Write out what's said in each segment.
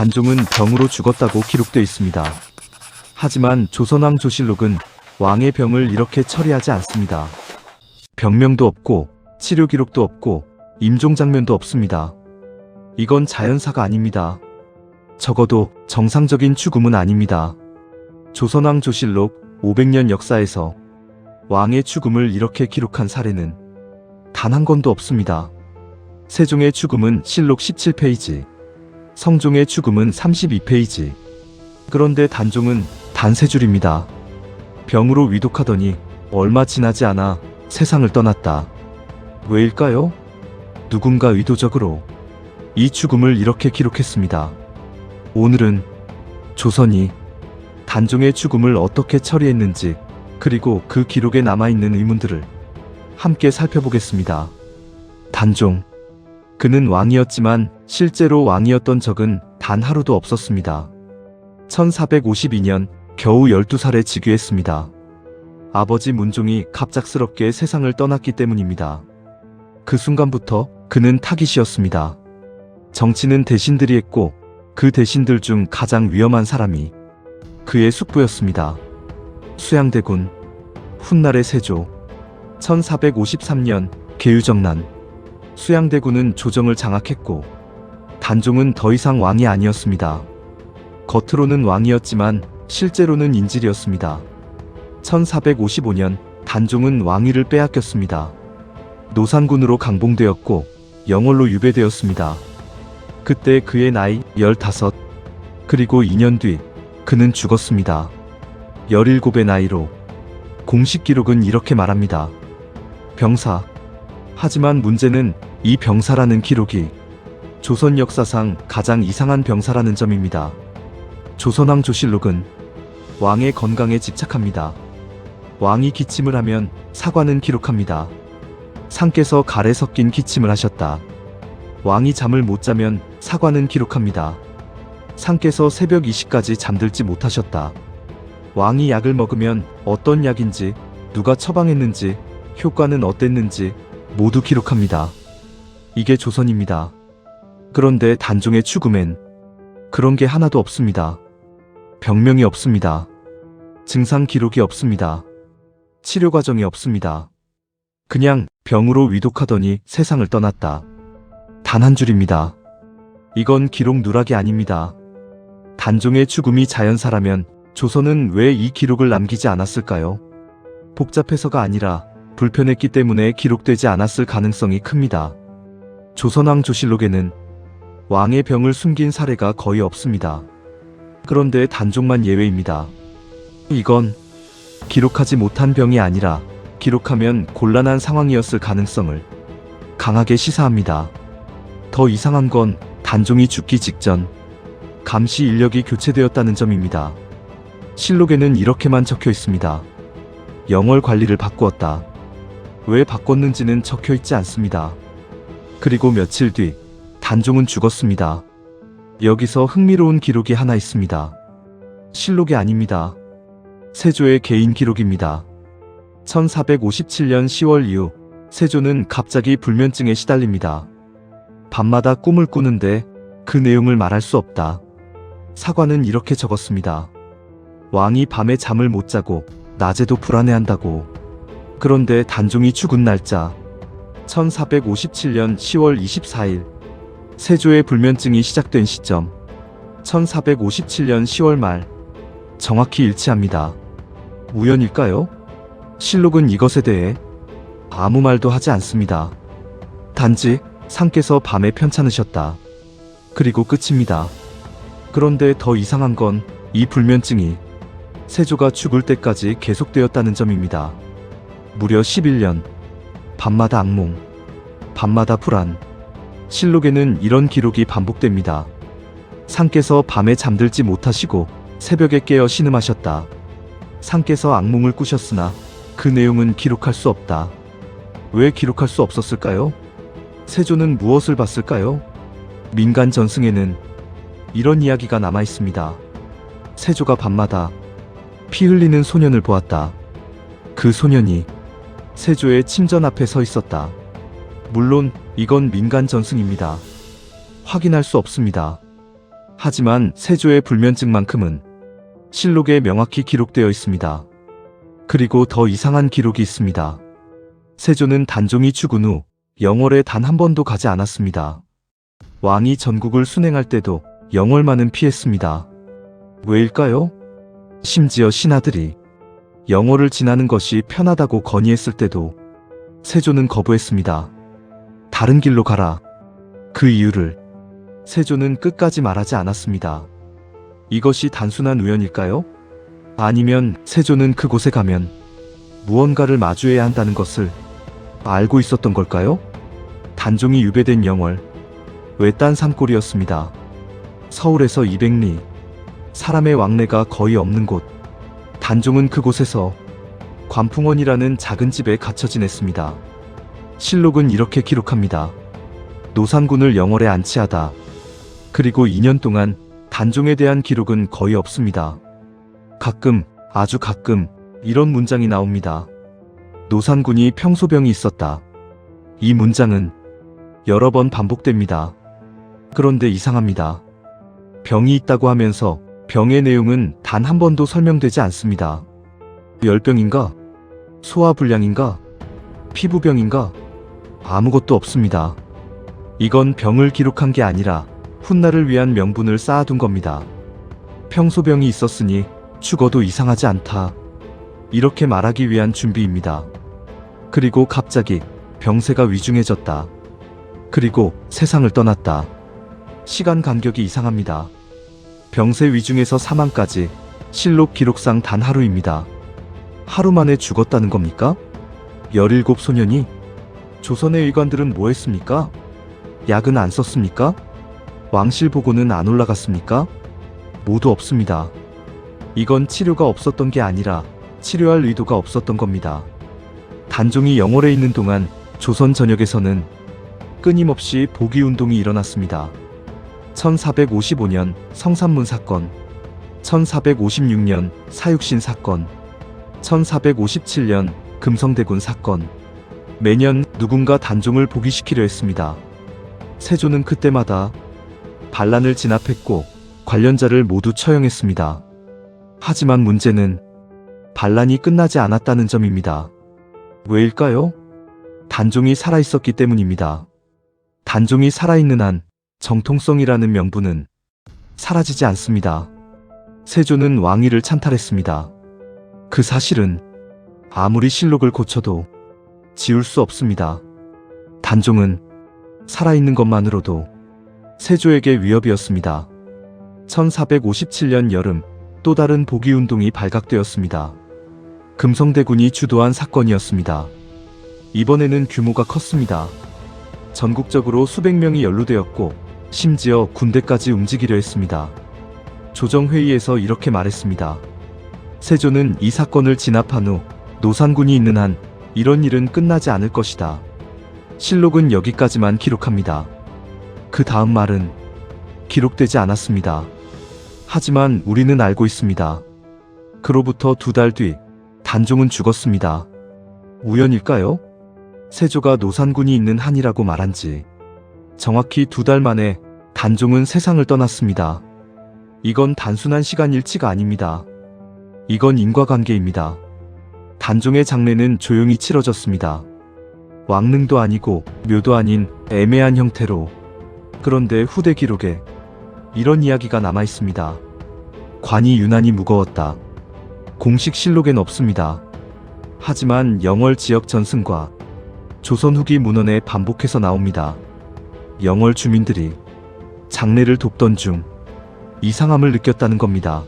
단종은 병으로 죽었다고 기록되어 있습니다. 하지만 조선왕 조실록은 왕의 병을 이렇게 처리하지 않습니다. 병명도 없고 치료 기록도 없고 임종 장면도 없습니다. 이건 자연사가 아닙니다. 적어도 정상적인 죽음은 아닙니다. 조선왕 조실록 500년 역사에서 왕의 죽음을 이렇게 기록한 사례는 단 한 건도 없습니다. 세종의 죽음은 실록 17페이지, 성종의 죽음은 32페이지. 그런데 단종은 단 3줄입니다. 병으로 위독하더니 얼마 지나지 않아 세상을 떠났다. 왜일까요? 누군가 의도적으로 이 죽음을 이렇게 기록했습니다. 오늘은 조선이 단종의 죽음을 어떻게 처리했는지, 그리고 그 기록에 남아있는 의문들을 함께 살펴보겠습니다. 단종. 그는 왕이었지만 실제로 왕이었던 적은 단 하루도 없었습니다. 1452년 겨우 12살에 즉위했습니다. 아버지 문종이 갑작스럽게 세상을 떠났기 때문입니다. 그 순간부터 그는 타깃이었습니다. 정치는 대신들이 했고 그 대신들 중 가장 위험한 사람이 그의 숙부였습니다. 수양대군, 훗날의 세조. 1453년 계유정난. 수양대군은 조정을 장악했고 단종은 더 이상 왕이 아니었습니다. 겉으로는 왕이었지만 실제로는 인질이었습니다. 1455년 단종은 왕위를 빼앗겼습니다. 노산군으로 강봉되었고 영월로 유배되었습니다. 그때 그의 나이 15. 그리고 2년 뒤 그는 죽었습니다. 17의 나이로. 공식 기록은 이렇게 말합니다. 병사. 하지만 문제는 이 병사라는 기록이 조선 역사상 가장 이상한 병사라는 점입니다. 조선왕 조실록은 왕의 건강에 집착합니다. 왕이 기침을 하면 사관은 기록합니다. 상께서 갈에 섞인 기침을 하셨다. 왕이 잠을 못 자면 사관은 기록합니다. 상께서 새벽 2시까지 잠들지 못하셨다. 왕이 약을 먹으면 어떤 약인지, 누가 처방했는지, 효과는 어땠는지 모두 기록합니다. 이게 조선입니다. 그런데 단종의 죽음엔 그런 게 하나도 없습니다. 병명이 없습니다. 증상 기록이 없습니다. 치료 과정이 없습니다. 그냥 병으로 위독하더니 세상을 떠났다. 단 한 줄입니다. 이건 기록 누락이 아닙니다. 단종의 죽음이 자연사라면 조선은 왜 이 기록을 남기지 않았을까요? 복잡해서가 아니라 불편했기 때문에 기록되지 않았을 가능성이 큽니다. 조선왕 조실록에는 왕의 병을 숨긴 사례가 거의 없습니다. 그런데 단종만 예외입니다. 이건 기록하지 못한 병이 아니라 기록하면 곤란한 상황이었을 가능성을 강하게 시사합니다. 더 이상한 건 단종이 죽기 직전 감시 인력이 교체되었다는 점입니다. 실록에는 이렇게만 적혀 있습니다. 영월 관리를 바꾸었다. 왜 바꿨는지는 적혀 있지 않습니다. 그리고 며칠 뒤 단종은 죽었습니다. 여기서 흥미로운 기록이 하나 있습니다. 실록이 아닙니다. 세조의 개인 기록입니다. 1457년 10월 이후 세조는 갑자기 불면증에 시달립니다. 밤마다 꿈을 꾸는데 그 내용을 말할 수 없다. 사관은 이렇게 적었습니다. 왕이 밤에 잠을 못 자고 낮에도 불안해한다고. 그런데 단종이 죽은 날짜 1457년 10월 24일 세조의 불면증이 시작된 시점 1457년 10월 말 정확히 일치합니다. 우연일까요? 실록은 이것에 대해 아무 말도 하지 않습니다. 단지 상께서 밤에 편찮으셨다. 그리고 끝입니다. 그런데 더 이상한 건 이 불면증이 세조가 죽을 때까지 계속되었다는 점입니다. 무려 11년. 밤마다 악몽, 밤마다 불안. 실록에는 이런 기록이 반복됩니다. 상께서 밤에 잠들지 못하시고 새벽에 깨어 신음하셨다. 상께서 악몽을 꾸셨으나 그 내용은 기록할 수 없다. 왜 기록할 수 없었을까요? 세조는 무엇을 봤을까요? 민간 전승에는 이런 이야기가 남아 있습니다. 세조가 밤마다 피 흘리는 소년을 보았다. 그 소년이 세조의 침전 앞에 서 있었다. 물론 이건 민간 전승입니다. 확인할 수 없습니다. 하지만 세조의 불면증만큼은 실록에 명확히 기록되어 있습니다. 그리고 더 이상한 기록이 있습니다. 세조는 단종이 죽은 후 영월에 단 한 번도 가지 않았습니다. 왕이 전국을 순행할 때도 영월만은 피했습니다. 왜일까요? 심지어 신하들이 영월을 지나는 것이 편하다고 건의했을 때도 세조는 거부했습니다. 다른 길로 가라. 그 이유를 세조는 끝까지 말하지 않았습니다. 이것이 단순한 우연일까요? 아니면 세조는 그곳에 가면 무언가를 마주해야 한다는 것을 알고 있었던 걸까요? 단종이 유배된 영월, 외딴 산골이었습니다. 서울에서 200리, 사람의 왕래가 거의 없는 곳. 단종은 그곳에서 관풍원이라는 작은 집에 갇혀 지냈습니다. 실록은 이렇게 기록합니다. 노산군을 영월에 안치하다. 그리고 2년 동안 단종에 대한 기록은 거의 없습니다. 가끔, 아주 가끔 이런 문장이 나옵니다. 노산군이 평소병이 있었다. 이 문장은 여러 번 반복됩니다. 그런데 이상합니다. 병이 있다고 하면서 병의 내용은 단 한 번도 설명되지 않습니다. 열병인가? 소화불량인가? 피부병인가? 아무것도 없습니다. 이건 병을 기록한 게 아니라 훗날을 위한 명분을 쌓아둔 겁니다. 평소병이 있었으니 죽어도 이상하지 않다. 이렇게 말하기 위한 준비입니다. 그리고 갑자기 병세가 위중해졌다. 그리고 세상을 떠났다. 시간 간격이 이상합니다. 병세 위중에서 사망까지 실록 기록상 단 하루입니다. 하루 만에 죽었다는 겁니까? 17소년이? 조선의 의관들은 뭐 했습니까? 약은 안 썼습니까? 왕실 보고는 안 올라갔습니까? 모두 없습니다. 이건 치료가 없었던 게 아니라 치료할 의도가 없었던 겁니다. 단종이 영월에 있는 동안 조선 전역에서는 끊임없이 복위운동이 일어났습니다. 1455년 성산문 사건, 1456년 사육신 사건, 1457년 금성대군 사건. 매년 누군가 단종을 복위시키려 했습니다. 세조는 그때마다 반란을 진압했고 관련자를 모두 처형했습니다. 하지만 문제는 반란이 끝나지 않았다는 점입니다. 왜일까요? 단종이 살아있었기 때문입니다. 단종이 살아있는 한 정통성이라는 명분은 사라지지 않습니다. 세조는 왕위를 찬탈했습니다. 그 사실은 아무리 실록을 고쳐도 지울 수 없습니다. 단종은 살아있는 것만으로도 세조에게 위협이었습니다. 1457년 여름 또 다른 복위운동이 발각되었습니다. 금성대군이 주도한 사건이었습니다. 이번에는 규모가 컸습니다. 전국적으로 수백 명이 연루되었고 심지어 군대까지 움직이려 했습니다. 조정회의에서 이렇게 말했습니다. 세조는 이 사건을 진압한 후 노산군이 있는 한 이런 일은 끝나지 않을 것이다. 실록은 여기까지만 기록합니다. 그 다음 말은 기록되지 않았습니다. 하지만 우리는 알고 있습니다. 그로부터 2달 뒤 단종은 죽었습니다. 우연일까요? 세조가 노산군이 있는 한이라고 말한 지 정확히 2달 만에 단종은 세상을 떠났습니다. 이건 단순한 시간 일치가 아닙니다. 이건 인과관계입니다. 단종의 장례는 조용히 치러졌습니다. 왕릉도 아니고 묘도 아닌 애매한 형태로. 그런데 후대 기록에 이런 이야기가 남아 있습니다. 관이 유난히 무거웠다. 공식 실록엔 없습니다. 하지만 영월 지역 전승과 조선 후기 문헌에 반복해서 나옵니다. 영월 주민들이 장례를 돕던 중 이상함을 느꼈다는 겁니다.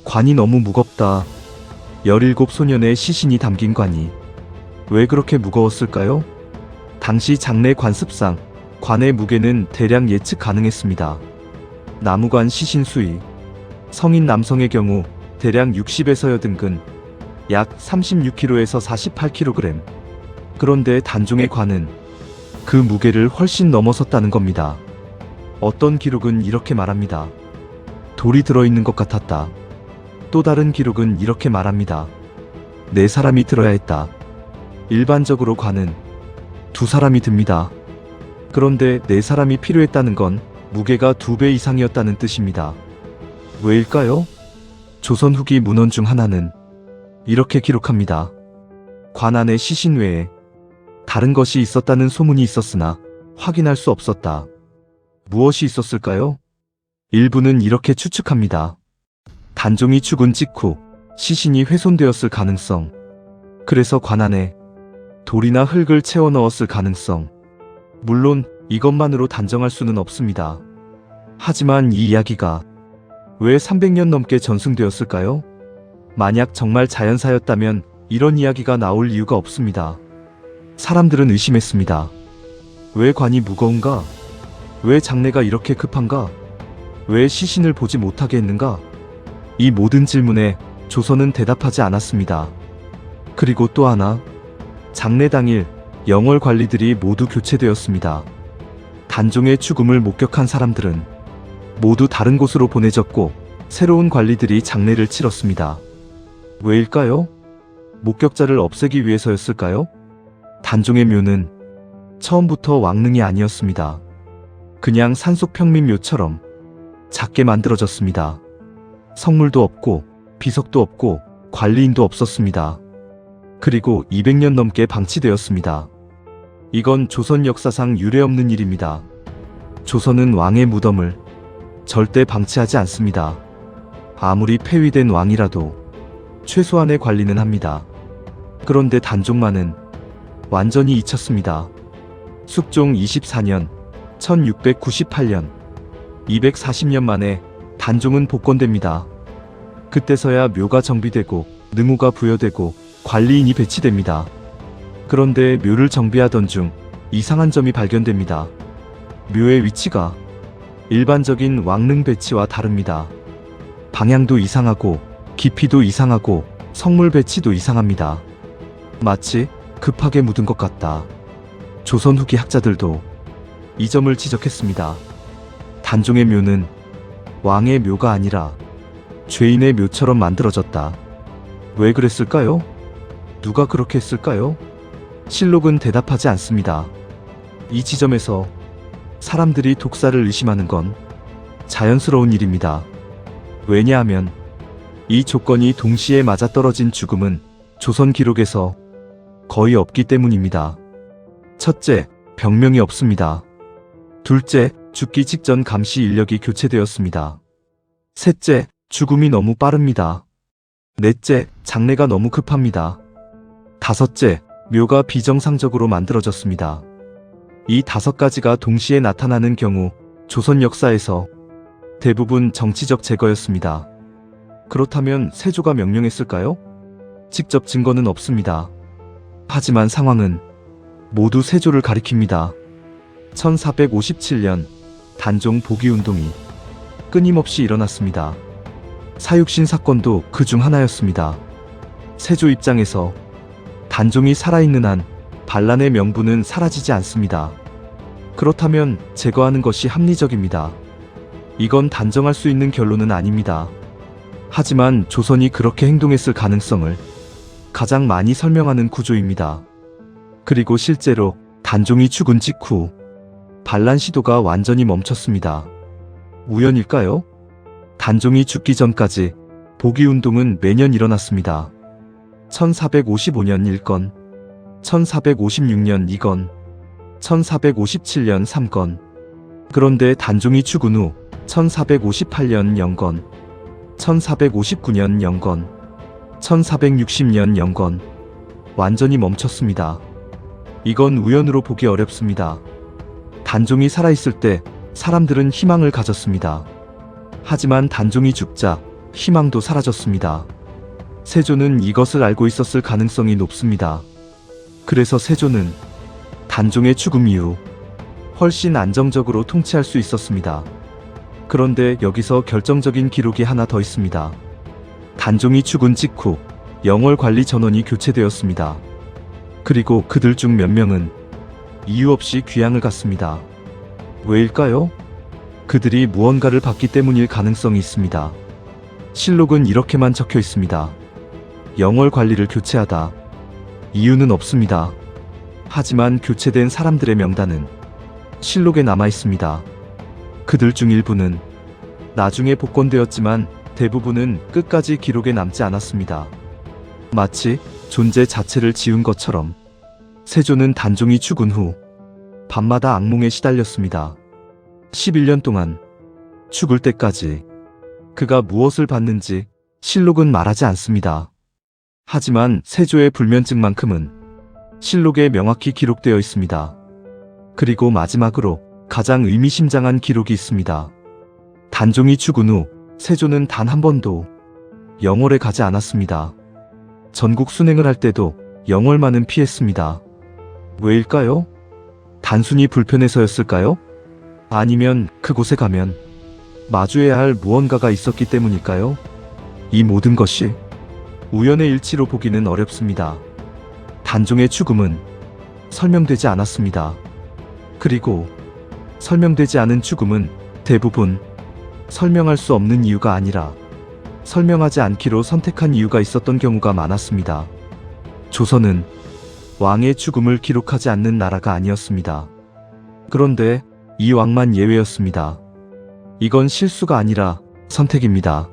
관이 너무 무겁다. 17소년의 시신이 담긴 관이 왜 그렇게 무거웠을까요? 당시 장례 관습상 관의 무게는 대략 예측 가능했습니다. 나무관 시신 수위, 성인 남성의 경우 대략 60에서 80근, 약 36kg에서 48kg. 그런데 단종의 관은 그 무게를 훨씬 넘어섰다는 겁니다. 어떤 기록은 이렇게 말합니다. 돌이 들어있는 것 같았다. 또 다른 기록은 이렇게 말합니다. 4사람이 들어야 했다. 일반적으로 관은 2사람이 듭니다. 그런데 4사람이 필요했다는 건 무게가 2배 이상이었다는 뜻입니다. 왜일까요? 조선 후기 문헌 중 하나는 이렇게 기록합니다. 관 안에 시신 외에 다른 것이 있었다는 소문이 있었으나 확인할 수 없었다. 무엇이 있었을까요? 일부는 이렇게 추측합니다. 단종이 죽은 직후 시신이 훼손되었을 가능성, 그래서 관 안에 돌이나 흙을 채워 넣었을 가능성. 물론 이것만으로 단정할 수는 없습니다. 하지만 이 이야기가 왜 300년 넘게 전승되었을까요? 만약 정말 자연사였다면 이런 이야기가 나올 이유가 없습니다. 사람들은 의심했습니다. 왜 관이 무거운가? 왜 장례가 이렇게 급한가? 왜 시신을 보지 못하게 했는가? 이 모든 질문에 조선은 대답하지 않았습니다. 그리고 또 하나, 장례 당일 영월 관리들이 모두 교체되었습니다. 단종의 죽음을 목격한 사람들은 모두 다른 곳으로 보내졌고 새로운 관리들이 장례를 치렀습니다. 왜일까요? 목격자를 없애기 위해서였을까요? 단종의 묘는 처음부터 왕릉이 아니었습니다. 그냥 산속 평민묘처럼 작게 만들어졌습니다. 성물도 없고 비석도 없고 관리인도 없었습니다. 그리고 200년 넘게 방치되었습니다. 이건 조선 역사상 유례없는 일입니다. 조선은 왕의 무덤을 절대 방치하지 않습니다. 아무리 폐위된 왕이라도 최소한의 관리는 합니다. 그런데 단종만은 완전히 잊혔습니다. 숙종 24년 1698년 240년 만에 단종은 복권됩니다. 그때서야 묘가 정비되고 능우가 부여되고 관리인이 배치됩니다. 그런데 묘를 정비하던 중 이상한 점이 발견됩니다. 묘의 위치가 일반적인 왕릉 배치와 다릅니다. 방향도 이상하고 깊이도 이상하고 성물 배치도 이상합니다. 마치 급하게 묻은 것 같다. 조선 후기 학자들도 이 점을 지적했습니다. 단종의 묘는 왕의 묘가 아니라 죄인의 묘처럼 만들어졌다. 왜 그랬을까요? 누가 그렇게 했을까요? 실록은 대답하지 않습니다. 이 지점에서 사람들이 독사를 의심하는 건 자연스러운 일입니다. 왜냐하면 이 조건이 동시에 맞아떨어진 죽음은 조선 기록에서 거의 없기 때문입니다. 첫째, 병명이 없습니다. 둘째, 죽기 직전 감시 인력이 교체되었습니다. 셋째, 죽음이 너무 빠릅니다. 넷째, 장례가 너무 급합니다. 다섯째, 묘가 비정상적으로 만들어졌습니다. 이 5가지가 동시에 나타나는 경우 조선 역사에서 대부분 정치적 제거였습니다. 그렇다면 세조가 명령했을까요? 직접 증거는 없습니다. 하지만 상황은 모두 세조를 가리킵니다. 1457년 단종 복위운동이 끊임없이 일어났습니다. 사육신 사건도 그 중 하나였습니다. 세조 입장에서 단종이 살아있는 한 반란의 명분은 사라지지 않습니다. 그렇다면 제거하는 것이 합리적입니다. 이건 단정할 수 있는 결론은 아닙니다. 하지만 조선이 그렇게 행동했을 가능성을 가장 많이 설명하는 구조입니다. 그리고 실제로 단종이 죽은 직후 반란 시도가 완전히 멈췄습니다. 우연일까요? 단종이 죽기 전까지 복위운동은 매년 일어났습니다. 1455년 1건, 1456년 2건, 1457년 3건. 그런데 단종이 죽은 후 1458년 0건, 1459년 0건, 1460년 0건. 완전히 멈췄습니다. 이건 우연으로 보기 어렵습니다. 단종이 살아있을 때 사람들은 희망을 가졌습니다. 하지만 단종이 죽자 희망도 사라졌습니다. 세조는 이것을 알고 있었을 가능성이 높습니다. 그래서 세조는 단종의 죽음 이후 훨씬 안정적으로 통치할 수 있었습니다. 그런데 여기서 결정적인 기록이 하나 더 있습니다. 단종이 죽은 직후 영월 관리 전원이 교체되었습니다. 그리고 그들 중 몇 명은 이유 없이 귀향을 갔습니다. 왜일까요? 그들이 무언가를 받기 때문일 가능성이 있습니다. 실록은 이렇게만 적혀 있습니다. 영월 관리를 교체하다. 이유는 없습니다. 하지만 교체된 사람들의 명단은 실록에 남아 있습니다. 그들 중 일부는 나중에 복권되었지만 대부분은 끝까지 기록에 남지 않았습니다. 마치 존재 자체를 지운 것처럼 세조는 단종이 죽은 후 밤마다 악몽에 시달렸습니다. 11년 동안 죽을 때까지 그가 무엇을 봤는지 실록은 말하지 않습니다. 하지만 세조의 불면증만큼은 실록에 명확히 기록되어 있습니다. 그리고 마지막으로 가장 의미심장한 기록이 있습니다. 단종이 죽은 후 세조는 단 한 번도 영월에 가지 않았습니다. 전국 순행을 할 때도 영월만은 피했습니다. 왜일까요? 단순히 불편해서였을까요? 아니면 그곳에 가면 마주해야 할 무언가가 있었기 때문일까요? 이 모든 것이 우연의 일치로 보기는 어렵습니다. 단종의 죽음은 설명되지 않았습니다. 그리고 설명되지 않은 죽음은 대부분 설명할 수 없는 이유가 아니라 설명하지 않기로 선택한 이유가 있었던 경우가 많았습니다. 조선은 왕의 죽음을 기록하지 않는 나라가 아니었습니다. 그런데 이 왕만 예외였습니다. 이건 실수가 아니라 선택입니다.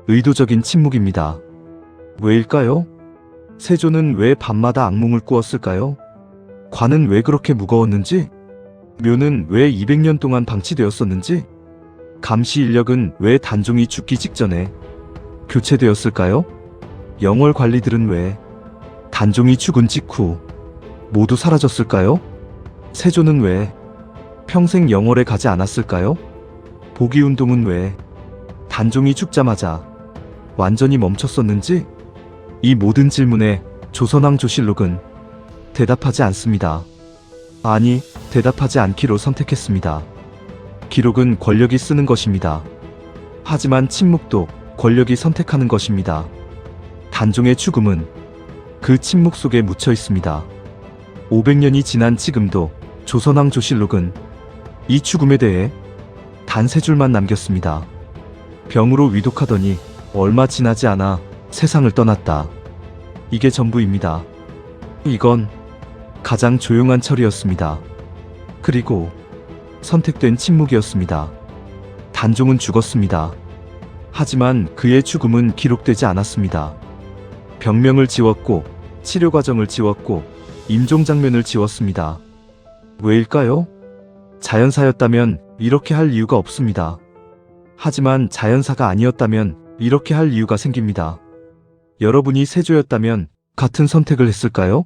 의도적인 침묵입니다. 왜일까요? 세조는 왜 밤마다 악몽을 꾸었을까요? 관은 왜 그렇게 무거웠는지? 묘는 왜 200년 동안 방치되었었는지? 감시 인력은 왜 단종이 죽기 직전에 교체되었을까요? 영월 관리들은 왜 단종이 죽은 직후 모두 사라졌을까요? 세조는 왜 평생 영월에 가지 않았을까요? 복위운동은 왜 단종이 죽자마자 완전히 멈췄었는지? 이 모든 질문에 조선왕 조실록은 대답하지 않습니다. 아니, 대답하지 않기로 선택했습니다. 기록은 권력이 쓰는 것입니다. 하지만 침묵도 권력이 선택하는 것입니다. 단종의 죽음은 그 침묵 속에 묻혀 있습니다. 500년이 지난 지금도 조선왕 조실록은 이 죽음에 대해 단 3줄만 남겼습니다. 병으로 위독하더니 얼마 지나지 않아 세상을 떠났다. 이게 전부입니다. 이건 가장 조용한 처리였습니다. 그리고 선택된 침묵이었습니다. 단종은 죽었습니다. 하지만 그의 죽음은 기록되지 않았습니다. 병명을 지웠고 치료 과정을 지웠고 임종 장면을 지웠습니다. 왜일까요? 자연사였다면 이렇게 할 이유가 없습니다. 하지만 자연사가 아니었다면 이렇게 할 이유가 생깁니다. 여러분이 세조였다면 같은 선택을 했을까요?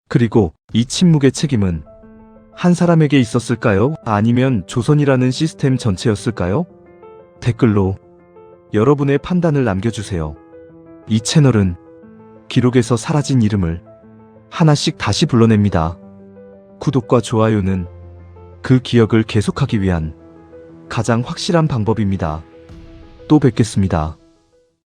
그리고 이 침묵의 책임은 한 사람에게 있었을까요? 아니면 조선이라는 시스템 전체였을까요? 댓글로 여러분의 판단을 남겨주세요. 이 채널은 기록에서 사라진 이름을 하나씩 다시 불러냅니다. 구독과 좋아요는 그 기억을 계속하기 위한 가장 확실한 방법입니다. 또 뵙겠습니다.